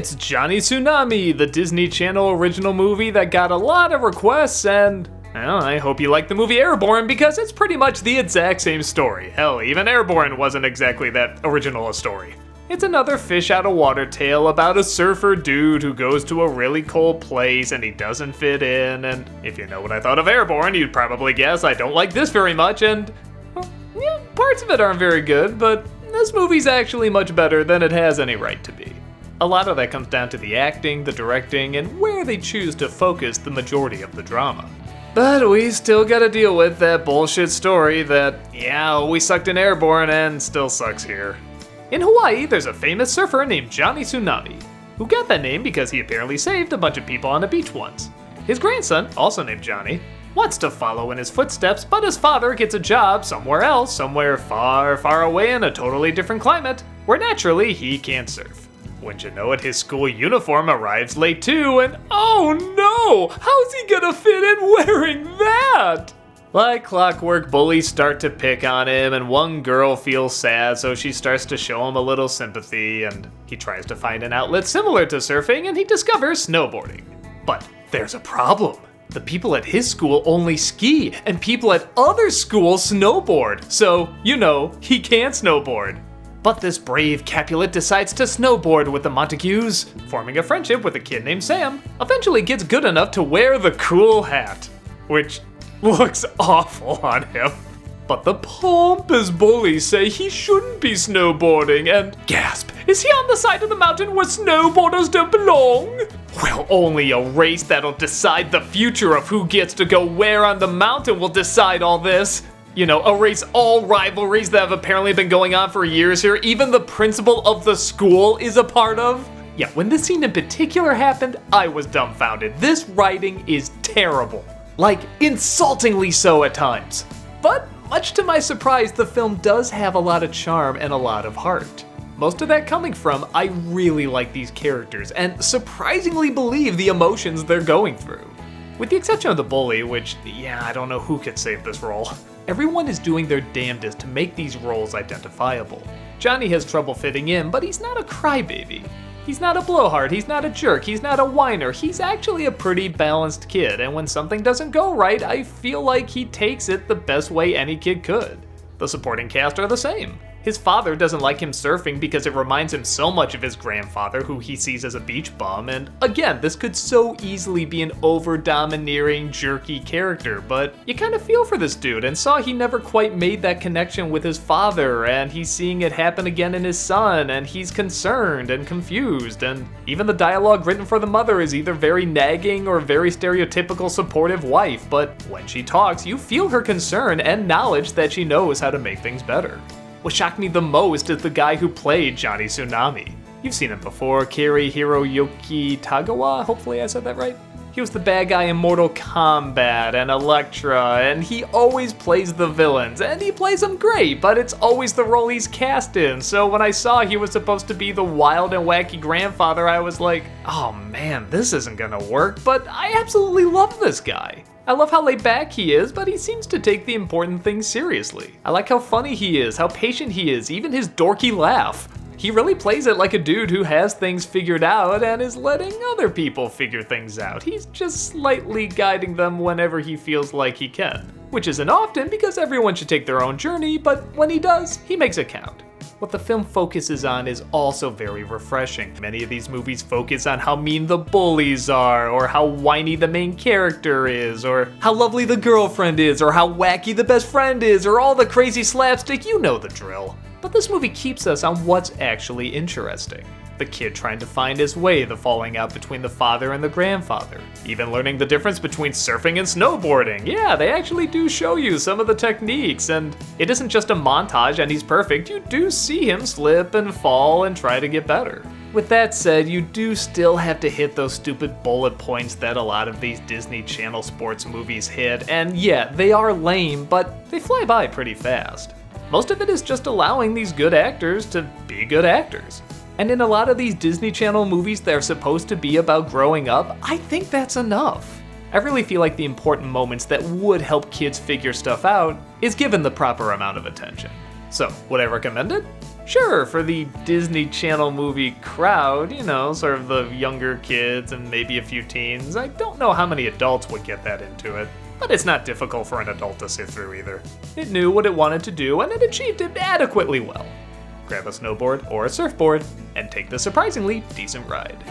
It's Johnny Tsunami, the Disney Channel original movie that got a lot of requests, and well, I hope you like the movie Airborne because it's pretty much the exact same story. Hell, even Airborne wasn't exactly that original a story. It's another fish out of water tale about a surfer dude who goes to a really cold place and he doesn't fit in, and if you know what I thought of Airborne, you'd probably guess I don't like this very much, and well, yeah, parts of it aren't very good, but this movie's actually much better than it has any right to be. A lot of that comes down to the acting, the directing, and where they choose to focus the majority of the drama. But we still gotta deal with that bullshit story that, yeah, always sucked in Airborne and still sucks here. In Hawaii, there's a famous surfer named Johnny Tsunami, who got that name because he apparently saved a bunch of people on a beach once. His grandson, also named Johnny, wants to follow in his footsteps, but his father gets a job somewhere else, somewhere far, far away in a totally different climate, where naturally he can't surf. Wouldn't you know it, his school uniform arrives late too, and oh no! How's he gonna fit in wearing that? Like clockwork, bullies start to pick on him, and one girl feels sad, so she starts to show him a little sympathy, and he tries to find an outlet similar to surfing, and he discovers snowboarding. But there's a problem. The people at his school only ski, and people at other schools snowboard, so, you know, he can't snowboard. But this brave Capulet decides to snowboard with the Montagues, forming a friendship with a kid named Sam, eventually gets good enough to wear the cool hat, which looks awful on him. But the pompous bullies say he shouldn't be snowboarding, and gasp, is he on the side of the mountain where snowboarders don't belong? Well, only a race that'll decide the future of who gets to go where on the mountain will decide all this. You know, erase all rivalries that have apparently been going on for years here, even the principal of the school is a part of. Yeah, when this scene in particular happened, I was dumbfounded. This writing is terrible. Like, insultingly so at times. But, much to my surprise, the film does have a lot of charm and a lot of heart. Most of that coming from, I really like these characters, and surprisingly believe the emotions they're going through. With the exception of the bully, which, yeah, I don't know who could save this role. Everyone is doing their damnedest to make these roles identifiable. Johnny has trouble fitting in, but he's not a crybaby. He's not a blowhard, he's not a jerk, he's not a whiner, he's actually a pretty balanced kid, and when something doesn't go right, I feel like he takes it the best way any kid could. The supporting cast are the same. His father doesn't like him surfing because it reminds him so much of his grandfather, who he sees as a beach bum, and again, this could so easily be an over-domineering, jerky character, but you kind of feel for this dude and saw he never quite made that connection with his father, and he's seeing it happen again in his son, and he's concerned and confused, and even the dialogue written for the mother is either very nagging or very stereotypical supportive wife, but when she talks, you feel her concern and knowledge that she knows how to make things better. What shocked me the most is the guy who played Johnny Tsunami. You've seen him before, Kari Hiroyuki Tagawa, hopefully I said that right. He was the bad guy in Mortal Kombat and Elektra, and he always plays the villains, and he plays them great, but it's always the role he's cast in, so when I saw he was supposed to be the wild and wacky grandfather, I was like, oh man, this isn't gonna work, but I absolutely love this guy. I love how laid back he is, but he seems to take the important things seriously. I like how funny he is, how patient he is, even his dorky laugh. He really plays it like a dude who has things figured out and is letting other people figure things out. He's just slightly guiding them whenever he feels like he can. Which isn't often because everyone should take their own journey, but when he does, he makes it count. What the film focuses on is also very refreshing. Many of these movies focus on how mean the bullies are, or how whiny the main character is, or how lovely the girlfriend is, or how wacky the best friend is, or all the crazy slapstick, you know the drill. But this movie keeps us on what's actually interesting. The kid trying to find his way, the falling out between the father and the grandfather, even learning the difference between surfing and snowboarding. Yeah, they actually do show you some of the techniques, and it isn't just a montage and he's perfect, you do see him slip and fall and try to get better. With that said, you do still have to hit those stupid bullet points that a lot of these Disney Channel sports movies hit, and yeah, they are lame, but they fly by pretty fast. Most of it is just allowing these good actors to be good actors. And in a lot of these Disney Channel movies that are supposed to be about growing up, I think that's enough. I really feel like the important moments that would help kids figure stuff out is given the proper amount of attention. So, would I recommend it? Sure, for the Disney Channel movie crowd, sort of the younger kids and maybe a few teens, I don't know how many adults would get that into it. But it's not difficult for an adult to sit through either. It knew what it wanted to do and it achieved it adequately well. Grab a snowboard or a surfboard and take the surprisingly decent ride.